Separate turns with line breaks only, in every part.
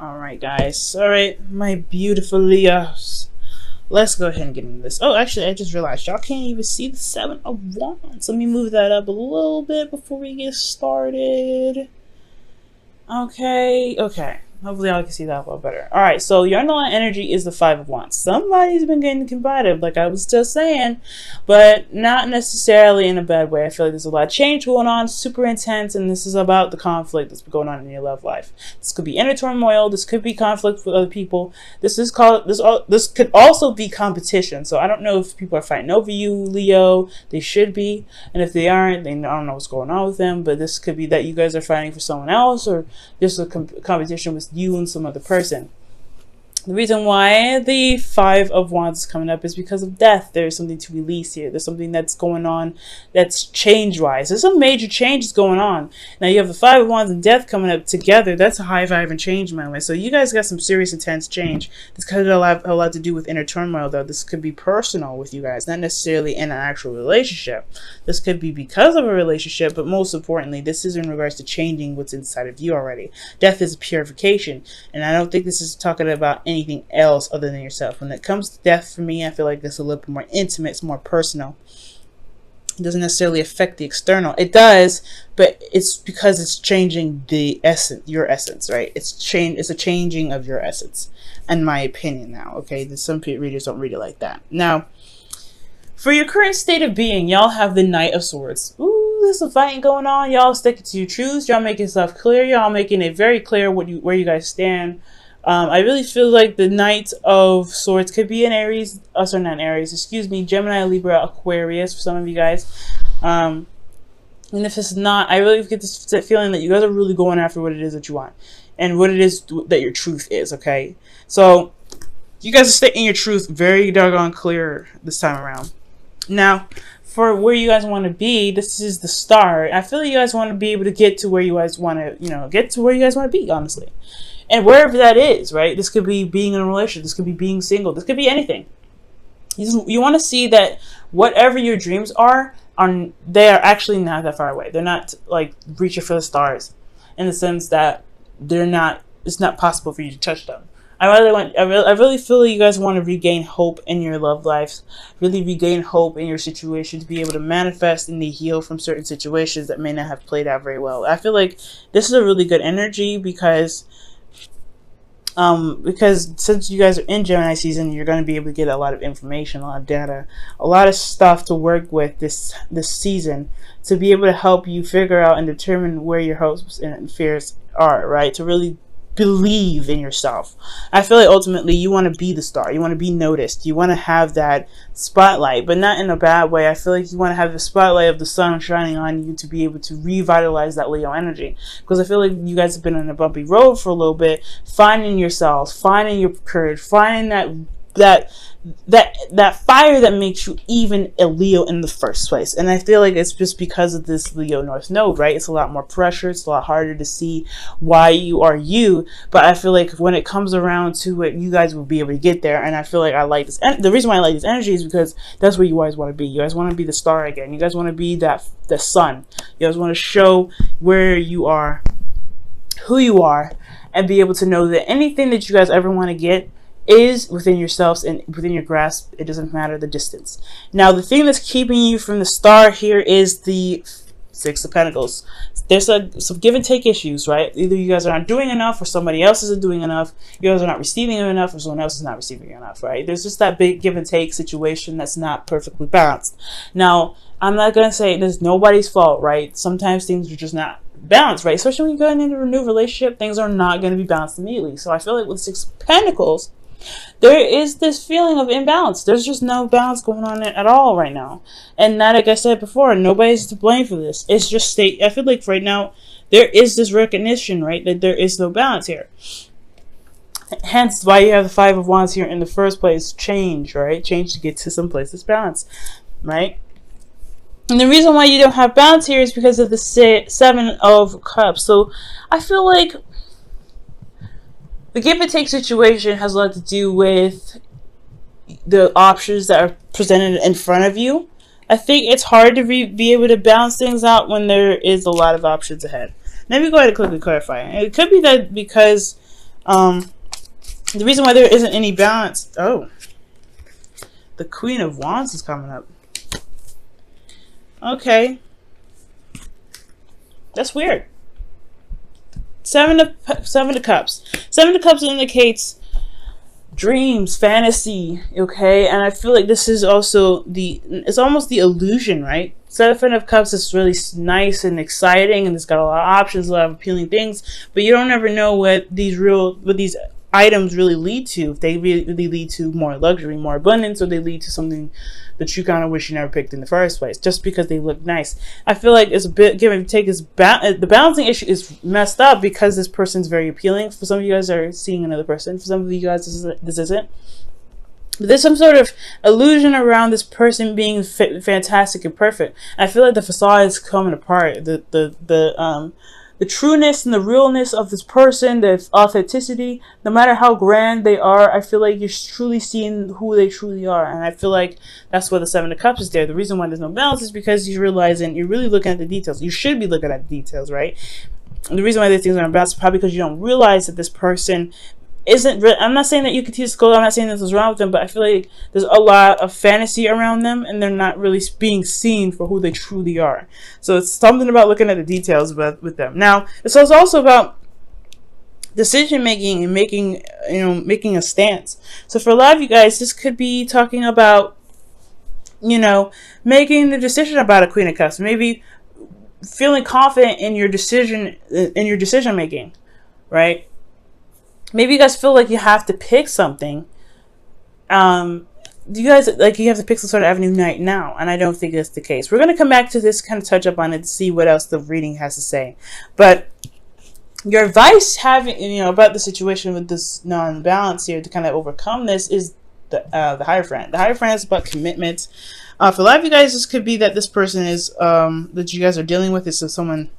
Alright, guys. Alright, my beautiful Leos. Let's go ahead and get into this. Oh, actually, I just realized y'all can't even see the 7 of Wands. Let me move that up a little bit before we get started. Okay. Hopefully y'all can see that a little better. Alright, so your underlying energy is the 5 of Wands. Somebody's been getting combative, like I was just saying, but not necessarily in a bad way. I feel like there's a lot of change going on, super intense, and this is about the conflict that's going on in your love life. This could be inner turmoil, this could be conflict with other people. This could also be competition. So I don't know if people are fighting over you, Leo. They should be, and if they aren't, then I don't know what's going on with them, but this could be that you guys are fighting for someone else, or just a competition with you and some other person. The reason why the 5 of Wands is coming up is because of death. There's something to release here. There's something that's going on that's change-wise. There's some major changes going on. Now you have the 5 of Wands and death coming up together. That's a high vibe and change, by the way. So you guys got some serious, intense change. This could have a lot to do with inner turmoil, though. This could be personal with you guys, not necessarily in an actual relationship. This could be because of a relationship, but most importantly, this is in regards to changing what's inside of you already. Death is a purification, and I don't think this is talking about anything else other than yourself. When it comes to death, for me, I feel like it's a little bit more intimate, it's more personal. It doesn't necessarily affect the external. It does, but it's because it's changing the essence, your essence, right? It's a changing of your essence, in my opinion now, okay? Some readers don't read it like that. Now, for your current state of being, y'all have the Knight of Swords. Ooh, there's some fighting going on. Y'all sticking to your truths. Y'all making stuff clear. Y'all making it very clear where you guys stand. I really feel like the Knight of Swords could be an Aries, sorry, not Aries, excuse me, Gemini, Libra, Aquarius for some of you guys. And if it's not, I really get this feeling that you guys are really going after what it is that you want and what it is that your truth is, okay? So you guys are stating your truth very doggone clear this time around. Now, for where you guys want to be, this is the start. I feel like you guys want to be able to get to where you guys want to, get to where you guys want to be, honestly. And wherever that is, right? This could be being in a relationship. This could be being single. This could be anything. You want to see that whatever your dreams are, they are actually not that far away. They're not like reaching for the stars, in the sense that it's not possible for you to touch them. I really feel like you guys want to regain hope in your love lives, really regain hope in your situation, to be able to manifest and to heal from certain situations that may not have played out very well. I feel like this is a really good energy because since you guys are in Gemini season, you're going to be able to get a lot of information, a lot of data, a lot of stuff to work with this season, to be able to help you figure out and determine where your hopes and fears are, right? To really believe in yourself. I feel like ultimately you want to be the star. You want to be noticed. You want to have that spotlight, but not in a bad way. I feel like you want to have the spotlight of the sun shining on you to be able to revitalize that Leo energy. Because I feel like you guys have been on a bumpy road for a little bit, finding yourselves, finding your courage, finding that fire that makes you even a Leo in the first place. And I feel like it's just because of this Leo North Node, right? It's a lot more pressure. It's a lot harder to see why you are you. But I feel like when it comes around to it, you guys will be able to get there. And I feel like I like this. And the reason why I like this energy is because that's where you guys want to be. You guys want to be the star again. You guys want to be the sun. You guys want to show where you are, who you are, and be able to know that anything that you guys ever want to get is within yourselves and within your grasp. It doesn't matter the distance. Now, the thing that's keeping you from the star here is the 6 of Pentacles. There's some give and take issues, right? Either you guys are not doing enough, or somebody else isn't doing enough. You guys are not receiving enough, or someone else is not receiving enough, right? There's just that big give and take situation that's not perfectly balanced. Now, I'm not going to say there's nobody's fault, right? Sometimes things are just not balanced, right? Especially when you go into a new relationship, things are not going to be balanced immediately. So I feel like with 6 of Pentacles, there is this feeling of imbalance. There's just no balance going on at all right now. And not, like I said before, nobody's to blame for this. It's just I feel like right now there is this recognition, right, that there is no balance here. Hence why you have the 5 of Wands here in the first place. Change, right? Change to get to some place that's balanced, right? And the reason why you don't have balance here is because of the 7 of Cups. So I feel like the give and take situation has a lot to do with the options that are presented in front of you. I think it's hard to be able to balance things out when there is a lot of options ahead. Let me go ahead and quickly clarify. It could be that because The reason why there isn't any balance. Oh, the Queen of Wands is coming up. Okay, that's weird. Seven of Cups. Seven of Cups indicates dreams, fantasy. Okay, and I feel like this is also it's almost the illusion, right? Seven of Cups is really nice and exciting, and it's got a lot of options, a lot of appealing things. But you don't ever know what these items really lead to. If they really lead to more luxury, more abundance, or they lead to something that you kind of wish you never picked in the first place, just because they look nice. I feel like it's a bit give and take. The balancing issue is messed up because this person's very appealing. For some of you guys are seeing another person. For some of you guys, this isn't. But there's some sort of illusion around this person being fantastic and perfect. And I feel like the facade is coming apart. The trueness and the realness of this person, the authenticity, no matter how grand they are, I feel like you're truly seeing who they truly are. And I feel like that's why the Seven of Cups is there. The reason why there's no balance is because you're realizing, you're really looking at the details. You should be looking at the details, right? And the reason why these things are unbalanced is probably because you don't realize that this person isn't. I'm not saying that you can teach school. I'm not saying this is wrong with them, but I feel like there's a lot of fantasy around them, and they're not really being seen for who they truly are. So it's something about looking at the details with them. Now, it's also about decision making and making a stance. So for a lot of you guys, this could be talking about making the decision about a Queen of Cups. Maybe feeling confident in your decision making, right? Maybe you guys feel like you have to pick something. Do you guys you have to pick some sort of avenue right now? And I don't think that's the case. We're going to come back to this, kind of touch up on it to see what else the reading has to say. But your advice about the situation with this non-balance here to kind of overcome this is the Hierophant. The Hierophant is about commitment. For a lot of you guys, this could be that this person is that you guys are dealing with is someone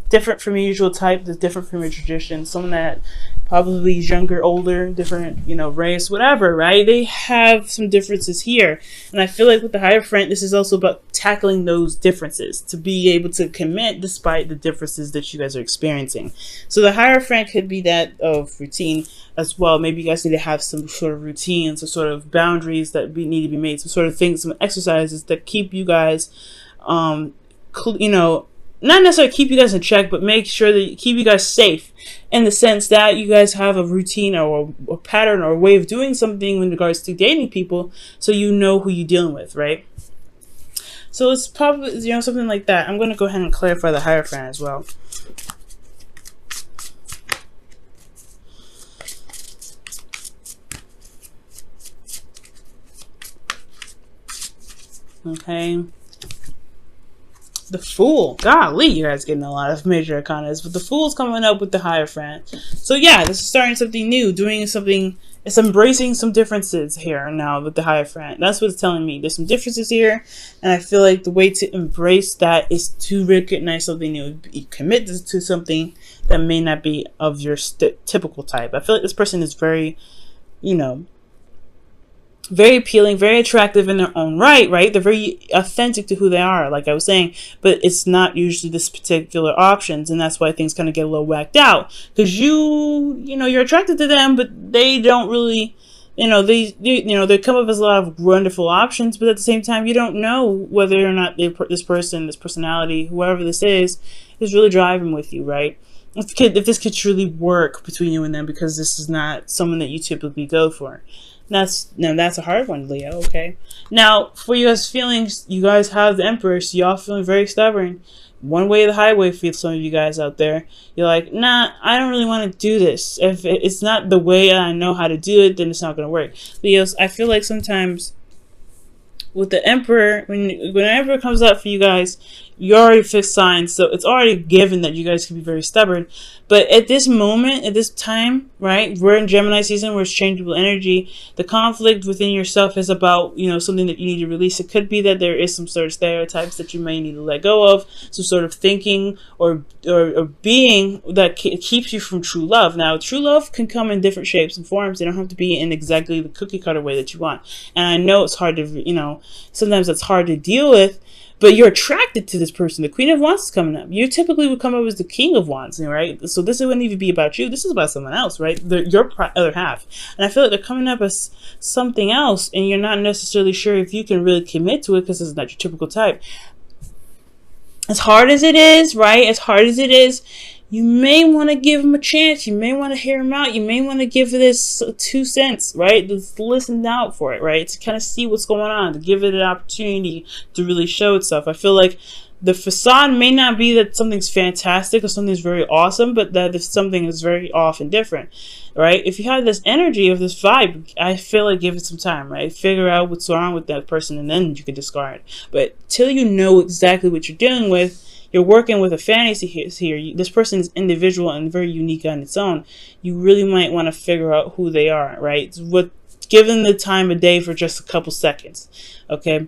different from your usual type, that's different from your tradition, someone that probably is younger, older, different, race, whatever, right? They have some differences here. And I feel like with the Hierophant, this is also about tackling those differences, to be able to commit despite the differences that you guys are experiencing. So the Hierophant could be that of routine as well. Maybe you guys need to have some sort of routines, some sort of boundaries that need to be made, some sort of things, some exercises that keep you guys, not necessarily keep you guys in check, but make sure that keep you guys safe, in the sense that you guys have a routine or a pattern or a way of doing something in regards to dating people, so you know who you're dealing with, right? So it's probably something like that. I'm going to go ahead and clarify the Hierophant as well. Okay. The Fool. Golly, you guys getting a lot of major arcanas. But the Fool's coming up with the Hierophant. So yeah, this is starting something new. Doing something. It's embracing some differences here now with the Hierophant. That's what it's telling me. There's some differences here. And I feel like the way to embrace that is to recognize something new. Commit to something that may not be of your typical type. I feel like this person is very, very appealing, very attractive in their own right? They're very authentic to who they are, like I was saying, but it's not usually this particular options, and that's why things kind of get a little whacked out, because you're attracted to them, but they don't really, they come up as a lot of wonderful options, but at the same time, you don't know whether or not this personality, whoever this is really driving with you, right? If this could truly work between you and them, because this is not someone that you typically go for. That's a hard one, Leo. Okay. Now, for you guys' feelings, you guys have the Emperor, so y'all feeling very stubborn. One way or the highway for some of you guys out there. You're like, nah, I don't really want to do this. If it's not the way I know how to do it, then it's not going to work. Leos, I feel like sometimes with the Emperor, when the Emperor comes up for you guys, you already fixed signs, so it's already given that you guys can be very stubborn. But at this moment, at this time, right, we're in Gemini season, where it's changeable energy. The conflict within yourself is about, something that you need to release. It could be that there is some sort of stereotypes that you may need to let go of, some sort of thinking or being that keeps you from true love. Now, true love can come in different shapes and forms. They don't have to be in exactly the cookie cutter way that you want. And I know it's hard to, sometimes it's hard to deal with, but you're attracted to this person. The Queen of Wands is coming up. You typically would come up as the King of Wands, right? So this wouldn't even be about you. This is about someone else, right? Your other half. And I feel like they're coming up as something else, and you're not necessarily sure if you can really commit to it because it's not your typical type. As hard as it is, right? As hard as it is, you may want to give him a chance. You may want to hear him out. You may want to give this 2 cents, right? Just listen out for it, right? To kind of see what's going on, to give it an opportunity to really show itself. I feel like the facade may not be that something's fantastic or something's very awesome, but that if something is very off and different, right? If you have this energy of this vibe, I feel like give it some time, right? Figure out what's wrong with that person, and then you can discard. But till you know exactly what you're dealing with, you're working with a fantasy here. This person is individual and very unique on its own. You really might want to figure out who they are, right? Give them the time of day for just a couple seconds, okay?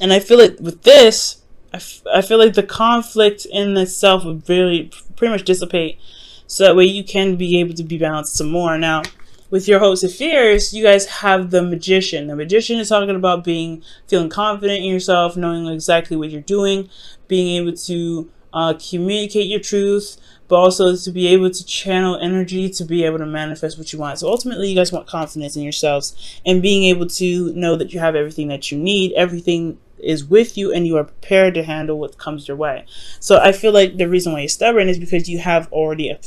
And I feel like with this, I feel like the conflict in itself would really pretty much dissipate, so that way you can be able to be balanced some more. Now, with your hopes and fears, you guys have the Magician. The Magician is talking about feeling confident in yourself, knowing exactly what you're doing, being able to communicate your truth, but also to be able to channel energy to be able to manifest what you want. So ultimately, you guys want confidence in yourselves and being able to know that you have everything that you need, everything is with you, and you are prepared to handle what comes your way. So I feel like the reason why you're stubborn is because you have already a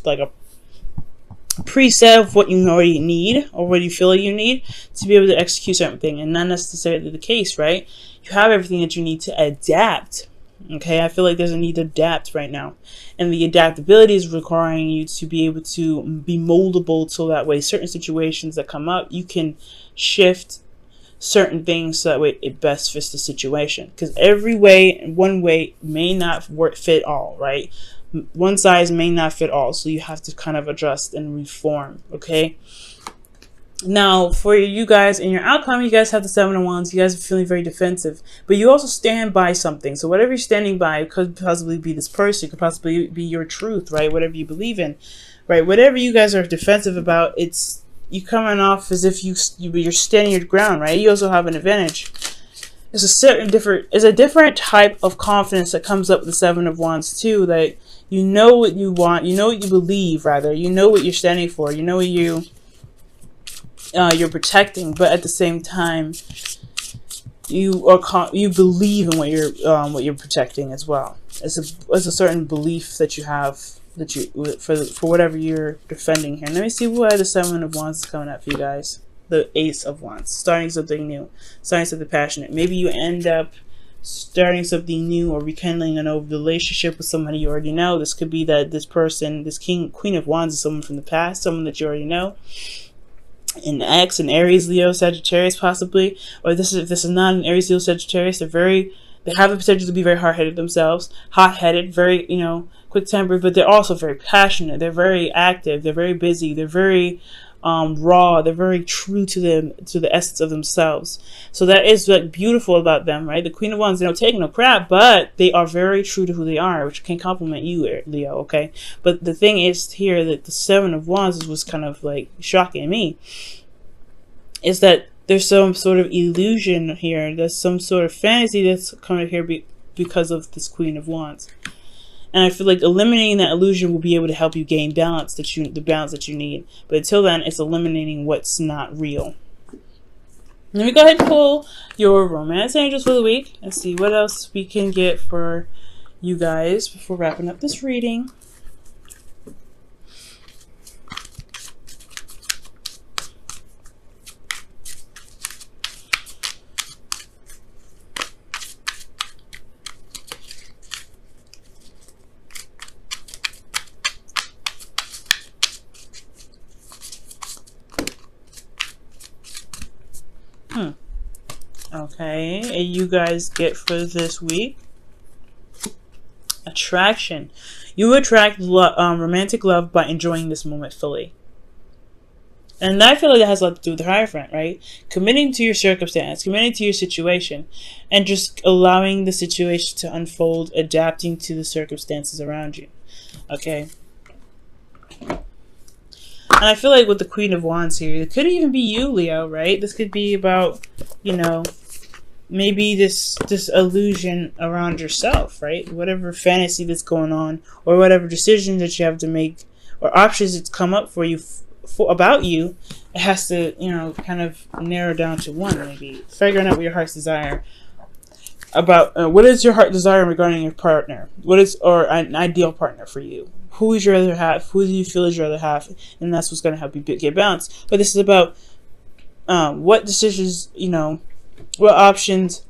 preset of what you already need or what you feel like you need to be able to execute certain thing, and not necessarily the case, right? You have everything that you need to adapt. Okay, I feel like there's a need to adapt right now, and the adaptability is requiring you to be able to be moldable, so that way certain situations that come up, you can shift certain things so that way it best fits the situation. Because one way may not fit all, right? One size may not fit all, so you have to kind of adjust and reform, okay? Now, for you guys in your outcome, you guys have the 7 of Wands. You guys are feeling very defensive, but you also stand by something. So whatever you're standing by could possibly be this person, could possibly be your truth, right? Whatever you believe in, right? Whatever you guys are defensive about, it's you coming off as if you're standing your ground, right? You also have an advantage. It's a different type of confidence that comes up with the 7 of Wands too. That you know what you want, you know what you believe, rather, you know what you're standing for, you know what you're protecting, but at the same time, you believe in what you're protecting as well. It's a certain belief that you have that you for whatever you're defending here. Let me see why the 7 of Wands is coming up for you guys. The Ace of Wands, starting something new, starting something passionate. Maybe you end up starting something new or rekindling an old relationship with somebody you already know. This could be that this person, this Queen of Wands, is someone from the past, someone that you already know. An ex, an Aries, Leo, Sagittarius, possibly. Or if this is not an Aries, Leo, Sagittarius, they have the potential to be very hard-headed themselves, hot-headed, very, quick-tempered, but they're also very passionate. They're very active. They're very busy. They're very raw. They're very true to the essence of themselves. So that is like beautiful about them, right? The Queen of Wands, they don't take no crap, but they are very true to who they are, which can compliment you, Leo, okay? But the thing is here that the 7 of Wands was kind of like shocking me, is that there's some sort of illusion here. There's some sort of fantasy that's coming here because of this Queen of Wands. And I feel like eliminating that illusion will be able to help you gain the balance that you need. But until then, it's eliminating what's not real. Let me go ahead and pull your romance angels for the week and see what else we can get for you guys before wrapping up this reading. Okay, and you guys get for this week, attraction. You attract romantic love by enjoying this moment fully. And I feel like that has a lot to do with the Hierophant, right? Committing to your circumstance, committing to your situation, and just allowing the situation to unfold, adapting to the circumstances around you. Okay. And I feel like with the Queen of Wands here, it could even be you, Leo, right? This could be about, maybe this illusion around yourself, right? Whatever fantasy that's going on, or whatever decision that you have to make, or options that's come up for you about you, it has to, kind of narrow down to one. Maybe figuring out what your heart's desire about. What is your heart desire regarding your partner? What is, or an ideal partner for you? Who is your other half? Who do you feel is your other half? And that's what's going to help you get balanced. But this is about what decisions, what options,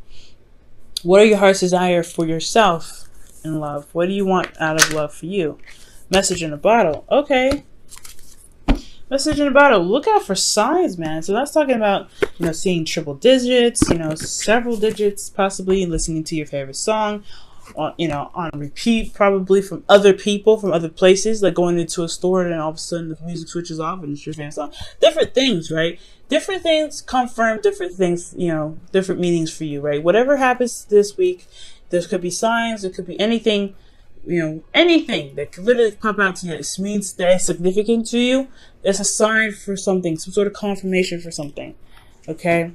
what are your heart's desire for yourself in love? What do you want out of love for you? Message in a bottle. Okay. Message in a bottle. Look out for signs, man. So that's talking about, seeing triple digits, several digits, possibly listening to your favorite song on repeat, probably from other people, from other places, like going into a store and then all of a sudden the music switches off and it's your favorite song. Different things, right? Different things confirm different things, different meanings for you, right? Whatever happens this week, there could be signs, there could be anything, anything that could literally pop out to you. It means that it's significant to you. It's a sign for something, some sort of confirmation for something. Okay?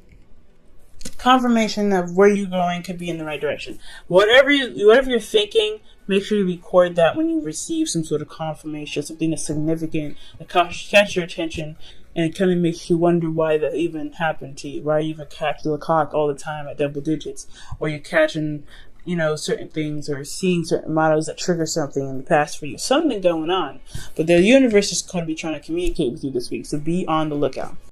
Confirmation of where you're going could be in the right direction. Whatever you're thinking, make sure you record that when you receive some sort of confirmation, something that's significant, that catch your attention, and it kind of makes you wonder why that even happened to you. Why you even catch the clock all the time at double digits, or you're catching, certain things, or seeing certain models that trigger something in the past for you. Something going on. But the universe is going to be trying to communicate with you this week, so be on the lookout.